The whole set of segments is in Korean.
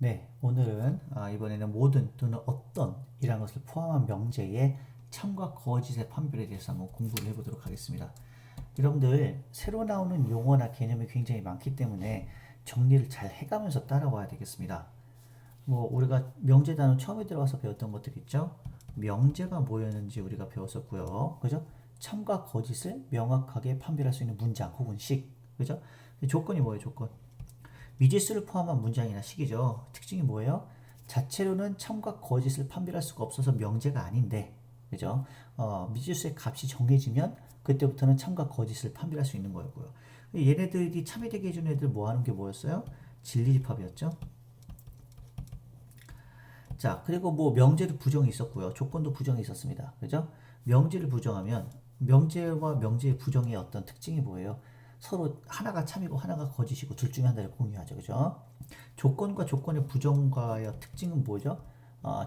네, 오늘은 이번에는 모든 또는 어떤 이라는 것을 포함한 명제의 참과 거짓의 판별에 대해서 한번 공부를 해보도록 하겠습니다. 여러분들 새로 나오는 용어나 개념이 굉장히 많기 때문에 정리를 잘 해가면서 따라와야 되겠습니다. 뭐 우리가 명제 단어 처음에 들어가서 배웠던 것들 있죠? 명제가 뭐였는지 우리가 배웠었고요. 그죠? 참과 거짓을 명확하게 판별할 수 있는 문장 혹은 식. 그죠? 조건이 뭐예요, 조건? 미지수를 포함한 문장이나 식이죠. 특징이 뭐예요? 자체로는 참과 거짓을 판별할 수가 없어서 명제가 아닌데, 그죠? 미지수의 값이 정해지면 그때부터는 참과 거짓을 판별할 수 있는 거였고요. 얘네들이 참이 되게 해주는 애들 뭐 하는 게 뭐였어요? 진리집합이었죠. 자, 그리고 뭐 명제도 부정이 있었고요. 조건도 부정이 있었습니다. 그죠? 명제를 부정하면 명제와 명제의 부정의 어떤 특징이 뭐예요? 서로 하나가 참이고 하나가 거짓이고 둘 중에 하나를 공유하죠. 그죠? 조건과 조건의 부정과의 특징은 뭐죠?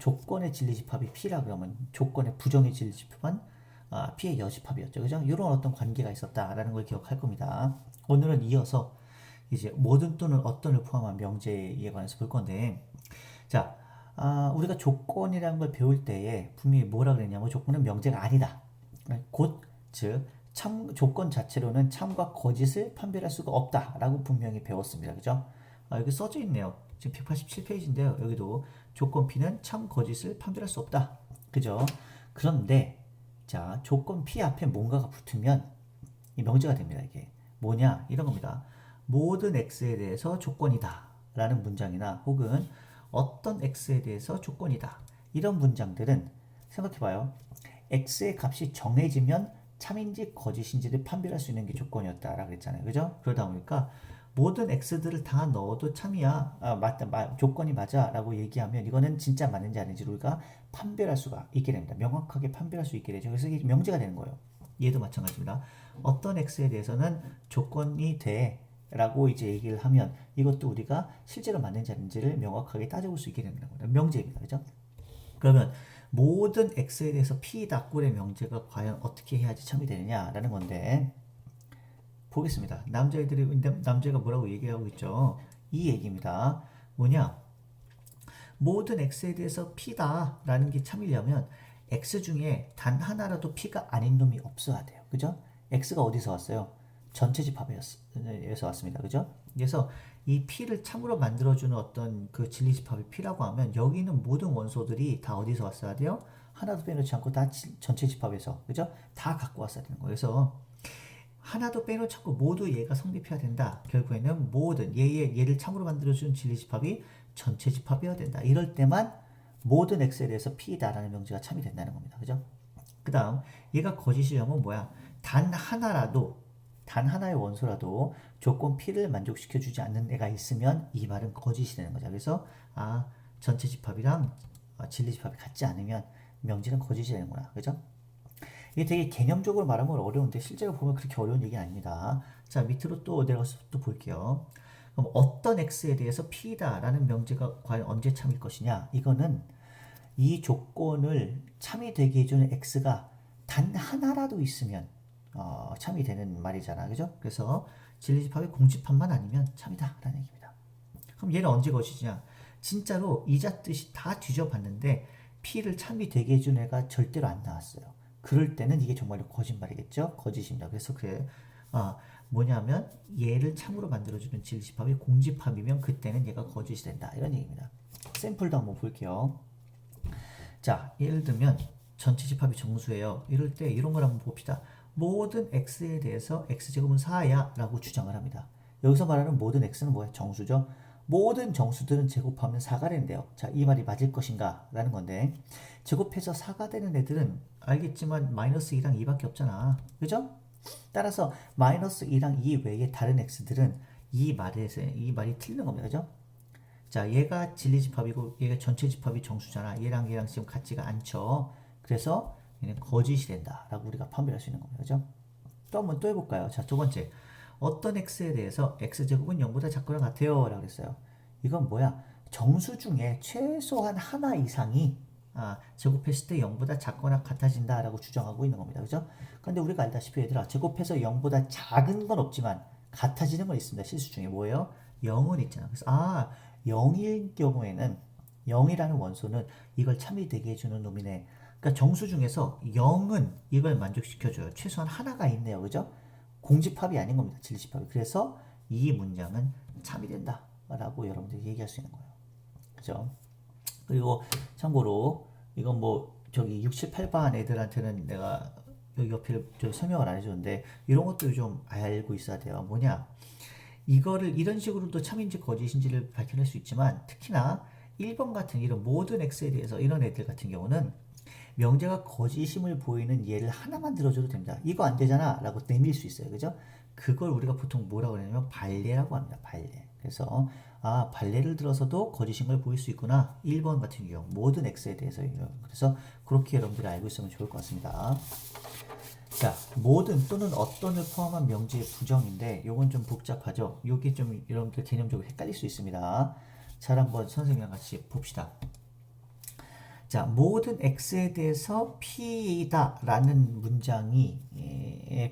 조건의 진리집합이 P라 그러면 조건의 부정의 진리집합은 P의 여집합이었죠. 그죠? 이런 어떤 관계가 있었다라는 걸 기억할 겁니다. 오늘은 이어서 이제 모든 또는 어떤을 포함한 명제에 관해서 볼 건데, 자, 우리가 조건이라는 걸 배울 때에 분명히 뭐라 그랬냐면 조건은 명제가 아니다. 곧, 즉, 조건 자체로는 참과 거짓을 판별할 수가 없다라고 분명히 배웠습니다. 그죠? 여기 써져 있네요. 지금 187페이지인데요. 여기도 조건 P는 참 거짓을 판별할 수 없다. 그죠? 그런데, 자, 조건 P 앞에 뭔가가 붙으면 이 명제가 됩니다. 이게 뭐냐? 이런 겁니다. 모든 X에 대해서 조건이다. 라는 문장이나 혹은 어떤 x에 대해서 조건이다. 이런 문장들은 생각해봐요. x의 값이 정해지면 참인지 거짓인지를 판별할 수 있는 게 조건이었다라고 했잖아요. 그죠? 그러다 보니까 모든 x들을 다 넣어도 참이야. 맞다. 조건이 맞아. 라고 얘기하면 이거는 진짜 맞는지 아닌지 우리가 판별할 수가 있게 됩니다. 명확하게 판별할 수 있게 되죠. 그래서 이게 명제가 되는 거예요. 얘도 마찬가지입니다. 어떤 x에 대해서는 조건이 돼. 라고 이제 얘기를 하면 이것도 우리가 실제로 맞는지 아닌지를 명확하게 따져볼 수 있게 됩니다. 명제입니다. 그죠? 그러면 모든 x에 대해서 p다 꼴의 명제가 과연 어떻게 해야지 참이 되느냐라는 건데 보겠습니다. 남자가 뭐라고 얘기하고 있죠? 이 얘기입니다. 뭐냐? 모든 x에 대해서 p다라는 게 참이려면 x 중에 단 하나라도 p가 아닌 놈이 없어야 돼요. 그죠? x가 어디서 왔어요? 전체 집합에서 왔습니다. 그죠? 그래서 이 P를 참으로 만들어주는 어떤 그 진리 집합이 P라고 하면 여기 있는 모든 원소들이 다 어디서 왔어야 돼요? 하나도 빼놓지 않고 다 전체 집합에서, 그죠? 다 갖고 왔어야 되는 거예요. 그래서 하나도 빼놓지 않고 모두 얘가 성립해야 된다. 결국에는 모든 얘를 참으로 만들어주는 진리 집합이 전체 집합이어야 된다. 이럴 때만 모든 X에 대해서 P다라는 명제가 참이 된다는 겁니다. 그죠? 그 다음 얘가 거짓이려면 뭐야? 단 하나의 원소라도 조건 P를 만족시켜주지 않는 애가 있으면 이 말은 거짓이 되는 거죠. 그래서 전체 집합이랑 진리 집합이 같지 않으면 명제는 거짓이 되는구나. 그죠? 이게 되게 개념적으로 말하면 어려운데 실제로 보면 그렇게 어려운 얘기는 아닙니다. 자, 밑으로 또 내려가서 또 볼게요. 그럼 어떤 X에 대해서 P다라는 명제가 과연 언제 참일 것이냐? 이거는 이 조건을 참이 되게 해주는 X가 단 하나라도 있으면 참이 되는 말이잖아. 그죠? 그래서 진리집합의 공집합만 아니면 참이다. 라는 얘기입니다. 그럼 얘는 언제 거짓이냐? 진짜로 이자 뜻이 다 뒤져봤는데 P를 참이 되게 해준 애가 절대로 안 나왔어요. 그럴 때는 이게 정말로 거짓말이겠죠? 거짓입니다. 그래서 그래. 뭐냐면 얘를 참으로 만들어주는 진리집합이 공집합이면 그때는 얘가 거짓이 된다. 이런 얘기입니다. 샘플도 한번 볼게요. 자, 예를 들면 전체 집합이 정수예요. 이럴 때 이런 걸 한번 봅시다. 모든 x에 대해서 x제곱은 4야 라고 주장을 합니다. 여기서 말하는 모든 x는 뭐야? 정수죠. 모든 정수들은 제곱하면 4가 된대요. 자, 이 말이 맞을 것인가? 라는 건데 제곱해서 4가 되는 애들은 알겠지만 마이너스 2랑 2밖에 없잖아. 그죠? 따라서 마이너스 2랑 2 외에 다른 x들은 이 말이 틀리는 겁니다. 그죠? 자, 얘가 진리집합이고 얘가 전체 집합이 정수잖아. 얘랑 지금 같지가 않죠. 그래서 얘는 거짓이 된다 라고 우리가 판별할 수 있는 겁니다. 그죠? 또 한번 또 해볼까요? 자, 두 번째. 어떤 x에 대해서 x제곱은 0보다 작거나 같아요 라고 했어요. 이건 뭐야? 정수 중에 최소한 하나 이상이 제곱했을 때 0보다 작거나 같아진다 라고 주장하고 있는 겁니다. 그죠? 근데 우리가 알다시피 얘들아, 제곱해서 0보다 작은 건 없지만 같아지는 건 있습니다. 실수 중에 뭐예요? 0은 있잖아. 그래서 0일 경우에는 0이라는 원소는 이걸 참이되게 해주는 놈이네. 그러니까 정수 중에서 0은 이걸 만족시켜줘요. 최소한 하나가 있네요. 그죠? 공집합이 아닌 겁니다. 질집합이. 그래서 이 문장은 참이 된다 라고 여러분들이 얘기할 수 있는 거예요. 그죠? 그리고 참고로 이건 뭐 저기 6, 7, 8반 애들한테는 내가 여기 옆에 설명을 안 해줬는데 이런 것도 좀 알고 있어야 돼요. 뭐냐? 이거를 이런 식으로도 참인지 거짓인지를 밝혀낼 수 있지만 특히나 1번 같은 이런 모든 X에 대해서 이런 애들 같은 경우는 명제가 거짓임을 보이는 예를 하나만 들어줘도 됩니다. 이거 안 되잖아 라고 내밀 수 있어요. 그죠? 그걸 우리가 보통 뭐라고 하냐면 발례라고 합니다. 발례. 그래서 아 발례를 들어서도 거짓임을 보일 수 있구나. 1번 같은 경우 모든 X에 대해서 그래서 그렇게 여러분들이 알고 있으면 좋을 것 같습니다. 자, 모든 또는 어떤을 포함한 명제의 부정인데 요건 좀 복잡하죠. 요게 좀 여러분들 개념적으로 헷갈릴 수 있습니다. 잘 한번 선생님이랑 같이 봅시다. 자, 모든 X에 대해서 P이다 라는 문장이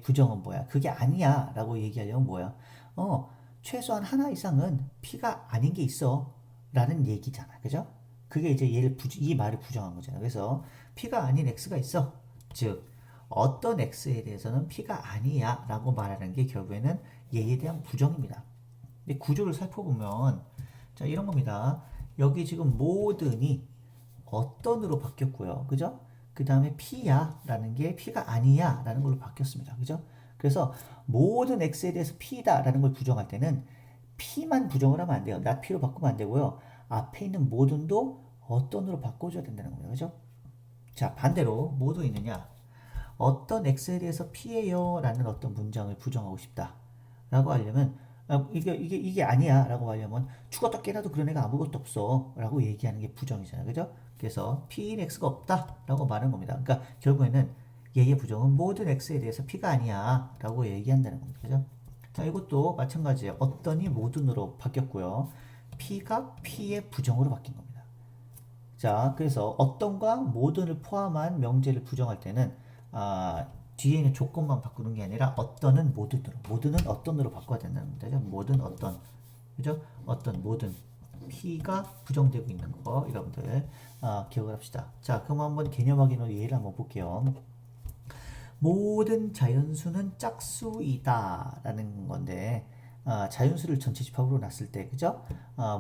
부정은 뭐야? 그게 아니야 라고 얘기하려면 뭐야? 최소한 하나 이상은 P가 아닌 게 있어 라는 얘기잖아. 그죠? 그게 이제 이 말을 부정한 거잖아. 그래서 P가 아닌 X가 있어. 즉 어떤 X에 대해서는 P가 아니야 라고 말하는 게 결국에는 얘에 대한 부정입니다. 근데 구조를 살펴보면 자 이런 겁니다. 여기 지금 모든이 어떤으로 바뀌었고요. 그죠? 그 다음에 P야 라는 게 P가 아니야 라는 걸로 바뀌었습니다. 그죠? 그래서 모든 X에 대해서 P다 라는 걸 부정할 때는 P만 부정을 하면 안 돼요. not P로 바꾸면 안 되고요. 앞에 있는 모든도 어떤으로 바꿔줘야 된다는 거예요. 그죠? 자 반대로 뭐도 있느냐? 어떤 X에 대해서 P예요 라는 어떤 문장을 부정하고 싶다 라고 하려면 이게 아니야 라고 하려면 죽었다 깨나도 그런 애가 아무것도 없어 라고 얘기하는 게 부정이잖아요. 그죠? 그래서 P인 X가 없다 라고 말하는 겁니다. 그러니까 결국에는 얘의 부정은 모든 X에 대해서 P가 아니야 라고 얘기한다는 겁니다. 그죠? 자 이것도 마찬가지예요. 어떤이 모든으로 바뀌었고요. P가 P의 부정으로 바뀐 겁니다. 자 그래서 어떤과 모든을 포함한 명제를 부정할 때는 뒤에 있는 조건만 바꾸는 게 아니라 어떤은 모든으로, 모든은 어떤으로 바꿔야 된다는 겁니다. 모든 어떤, 그죠? 어떤 모든 P가 부정되고 있는 거 여러분들 기억을 합시다. 자, 그럼 한번 개념 확인으로 예를 한번 볼게요. 모든 자연수는 짝수이다라는 건데 자연수를 전체 집합으로 놨을 때, 그죠?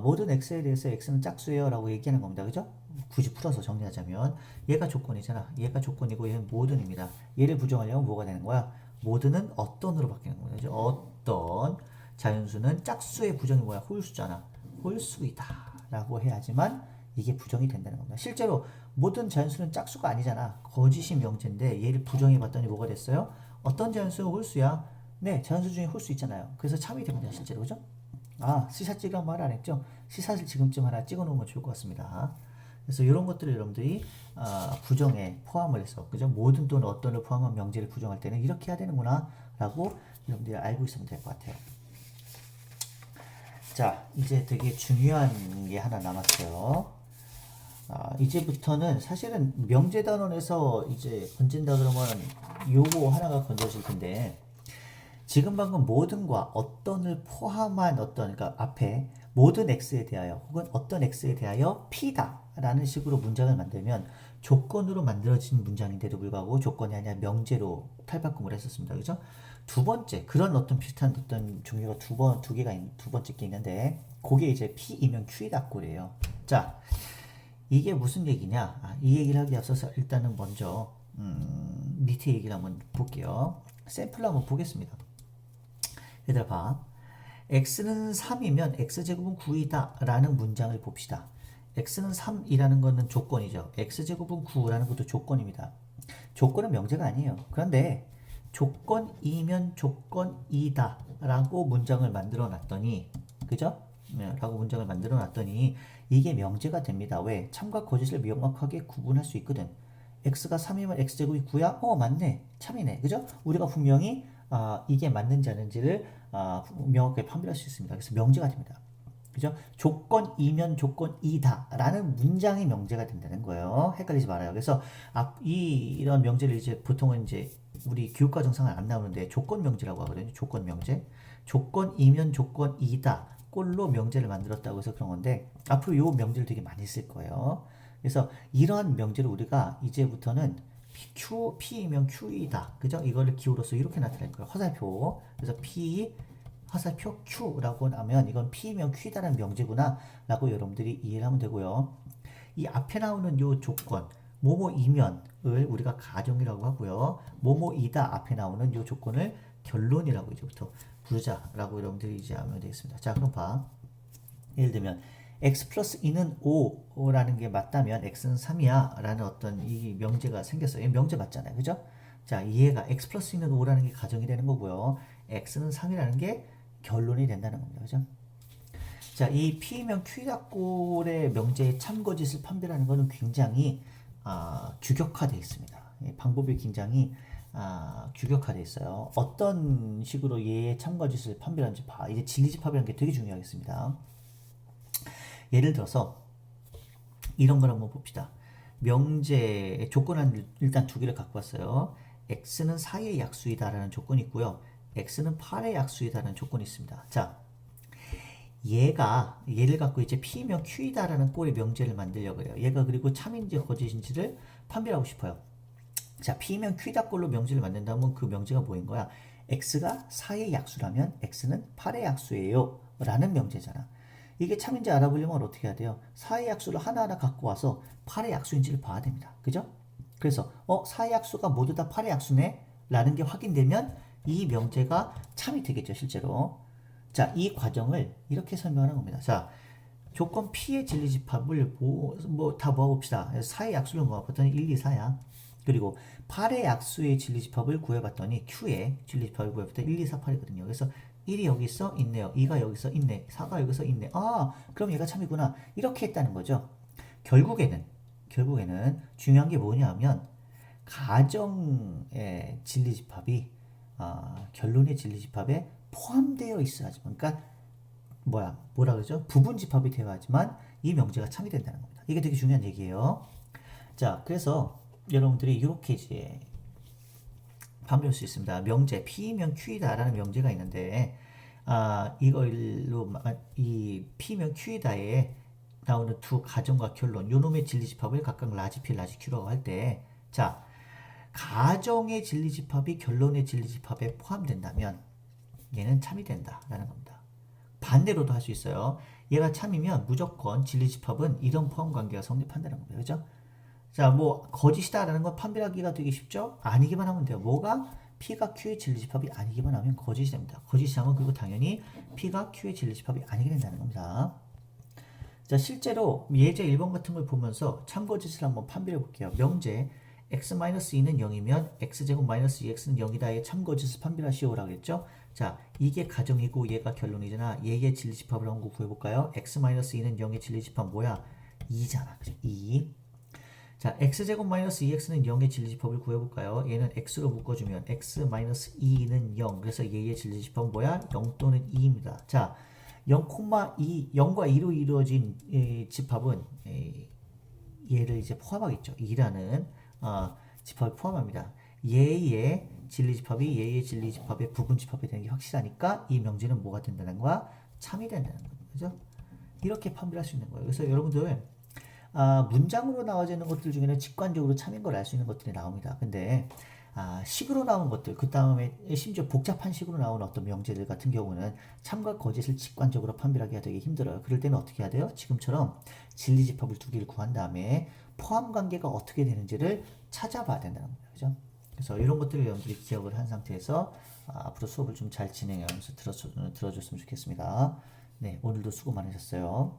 모든 x에 대해서 x는 짝수예요라고 얘기하는 겁니다, 그죠? 굳이 풀어서 정리하자면 얘가 조건이잖아. 얘가 조건이고 얘는 모든입니다. 얘를 부정하려면 뭐가 되는 거야? 모든은 어떤으로 바뀌는 거예요. 그죠? 어떤 자연수는 짝수의 부정이 뭐야? 홀수잖아. 홀수이다라고 해야지만 이게 부정이 된다는 겁니다. 실제로 모든 자연수는 짝수가 아니잖아. 거짓이 명제인데 얘를 부정해봤더니 뭐가 됐어요? 어떤 자연수는 홀수야? 네, 자연수 중에 홀수 있잖아요. 그래서 참이 됩니다, 실제로. 그죠? 시사 찍으란 말 안 했죠? 시사를 지금쯤 하나 찍어 놓으면 좋을 것 같습니다. 그래서 이런 것들을 여러분들이 부정에 포함을 해서, 그죠? 모든 또는 어떤을 포함한 명제를 부정할 때는 이렇게 해야 되는구나 라고 여러분들이 알고 있으면 될 것 같아요. 자, 이제 되게 중요한 게 하나 남았어요. 이제부터는 사실은 명제단원에서 이제 건진다 그러면 요거 하나가 건져질 텐데, 지금 방금 모든과 어떤을 포함한 어떤, 그러니까 앞에 모든 x에 대하여 혹은 어떤 x에 대하여 p다 라는 식으로 문장을 만들면 조건으로 만들어진 문장인데도 불구하고 조건이 아니라 명제로 탈바꿈을 했었습니다. 그죠? 두 번째, 그런 어떤 비슷한 어떤 종류가 두 번째 게 있는데, 그게 이제 P이면 Q이다 꼴이에요. 자, 이게 무슨 얘기냐? 이 얘기를 하기 앞서서 일단은 먼저, 밑에 얘기를 한번 볼게요. 샘플을 한번 보겠습니다. 얘들아 봐. x는 3이면 x제곱은 9이다 라는 문장을 봅시다. x는 3이라는 것은 조건이죠. x제곱은 9라는 것도 조건입니다. 조건은 명제가 아니에요. 그런데 조건이면 조건이다 라고 문장을 만들어 놨더니, 그죠? 라고 문장을 만들어 놨더니 이게 명제가 됩니다. 왜? 참과 거짓을 명확하게 구분할 수 있거든. x가 3이면 x제곱이 9야? 맞네. 참이네. 그죠? 우리가 분명히 이게 맞는지 아닌지를 명확하게 판별할 수 있습니다. 그래서 명제가 됩니다. 그죠? 조건이면 조건이다 라는 문장이 명제가 된다는 거예요. 헷갈리지 말아요. 그래서 이런 명제를 이제 보통은 이제 우리 교육과정상은 안 나오는데 조건 명제라고 하거든요. 조건 명제. 조건이면 조건이다. 꼴로 명제를 만들었다고 해서 그런 건데 앞으로 요 명제를 되게 많이 쓸 거예요. 그래서 이러한 명제를 우리가 이제부터는 P이면 Q이다. 그죠? 이거를 기호로서 이렇게 나타낼 거예요. 화살표. 그래서 P 화살표 Q라고 하면 이건 P이면 Q이다라는 명제구나 라고 여러분들이 이해를 하면 되고요. 이 앞에 나오는 요 조건 뭐뭐이면을 우리가 가정이라고 하고요. 뭐뭐이다 앞에 나오는 요 조건을 결론이라고 이제부터 부르자라고 여러분들이 이제 하면 되겠습니다. 자, 그럼 봐. 예를 들면 x 플러스 2는 5라는 게 맞다면 x는 3이야 라는 어떤 이 명제가 생겼어요. 명제 맞잖아요. 그죠? 자, 이해가 x 플러스 2는 5라는 게 가정이 되는 거고요. x는 3이라는 게 결론이 된다는 겁니다. 그죠? 자, 이 P면 Q이다 꼴의 명제의 참거짓을 판별하는 것은 굉장히 규격화되어 있습니다. 방법이 굉장히 규격화되어 있어요. 어떤 식으로 얘의 참거짓을 판별하는지 봐. 이제 진리집합이라는 게 되게 중요하겠습니다. 예를 들어서 이런 걸 한번 봅시다. 명제의 조건은 일단 두 개를 갖고 왔어요. x는 4의 약수이다라는 조건이 있고요. x는 8의 약수이다라는 조건이 있습니다. 자, 얘를 갖고 이제 P면 Q이다라는 꼴의 명제를 만들려고 해요. 얘가 그리고 참인지 거짓인지를 판별하고 싶어요. 자, P면 Q이다 꼴로 명제를 만든다면 그 명제가 뭐인 거야? x가 4의 약수라면 x는 8의 약수예요 라는 명제잖아. 이게 참인지 알아보려면 어떻게 해야 돼요? 4의 약수를 하나하나 갖고 와서 8의 약수인지를 봐야 됩니다. 그죠? 그래서 4의 약수가 모두 다 8의 약수네 라는 게 확인되면 이 명제가 참이 되겠죠, 실제로. 자, 이 과정을 이렇게 설명하는 겁니다. 자, 조건 P의 진리집합을 다 모아봅시다. 4의 약수를 모아봤더니 1, 2, 4야. 그리고 8의 약수의 진리집합을 구해봤더니 Q의 진리집합을 구해봤더니 1, 2, 4, 8이거든요. 그래서 1이 여기 있네요. 2가 여기서 있네. 4가 여기서 있네. 그럼 얘가 참이구나. 이렇게 했다는 거죠. 결국에는 중요한 게 뭐냐 하면 가정의 진리집합이 결론의 진리집합에 포함되어 있어야지만, 그러니까 뭐라 그러죠? 부분집합이 되어야지만 이 명제가 참이 된다는 겁니다. 이게 되게 중요한 얘기예요. 자, 그래서 여러분들이 이렇게 이제 판별할 수 있습니다. 명제 P면 Q이다라는 명제가 있는데 이걸로 이 P면 Q이다에 나오는 두 가정과 결론 요놈의 진리집합을 각각 라지 P, 라지 Q라고 할 때, 자, 가정의 진리집합이 결론의 진리집합에 포함된다면 얘는 참이 된다라는 겁니다. 반대로도 할 수 있어요. 얘가 참이면 무조건 진리집합은 이런 포함관계가 성립한다는 겁니다. 그죠? 자, 거짓이다라는 건 판별하기가 되게 쉽죠? 아니기만 하면 돼요. 뭐가? P가 Q의 진리집합이 아니기만 하면 거짓이 됩니다. 거짓이 하면 그리고 당연히 P가 Q의 진리집합이 아니게 된다는 겁니다. 자, 실제로 예제 1번 같은 걸 보면서 참거짓을 한번 판별해 볼게요. 명제 x-2는 0이면 x제곱 마이너스 2x는 0이다의 참거짓을 판별하시오라고 했죠. 자, 이게 가정이고 얘가 결론이잖아. 얘의 진리집합을 한번 구해볼까요? x-2는 0의 진리집합 뭐야? 2잖아. 그죠? 2. 자, x제곱 마이너스 2x는 0의 진리집합을 구해볼까요? 얘는 x로 묶어주면 x-2는 0. 그래서 얘의 진리집합은 뭐야? 0 또는 2입니다. 자, 0,2, 0과 2로 이루어진 집합은 얘를 이제 포함하겠죠. 2라는 집합을 포함합니다. 얘의 진리집합이 얘의 진리집합의 부분집합이 되는 게 확실하니까 이 명제는 뭐가 된다는 거야? 참이 된다는 거죠. 그죠? 이렇게 판별할 수 있는 거예요. 그래서 여러분들 문장으로 나와지는 것들 중에는 직관적으로 참인 걸 알 수 있는 것들이 나옵니다. 근데 식으로 나온 것들, 그 다음에 심지어 복잡한 식으로 나온 어떤 명제들 같은 경우는 참과 거짓을 직관적으로 판별하기가 되게 힘들어요. 그럴 때는 어떻게 해야 돼요? 지금처럼 진리집합을 두 개를 구한 다음에 포함관계가 어떻게 되는지를 찾아봐야 된다는 겁니다. 그죠? 그래서 이런 것들을 여러분들이 기억을 한 상태에서 앞으로 수업을 좀 잘 진행하면서 들어줬으면 좋겠습니다. 네, 오늘도 수고 많으셨어요.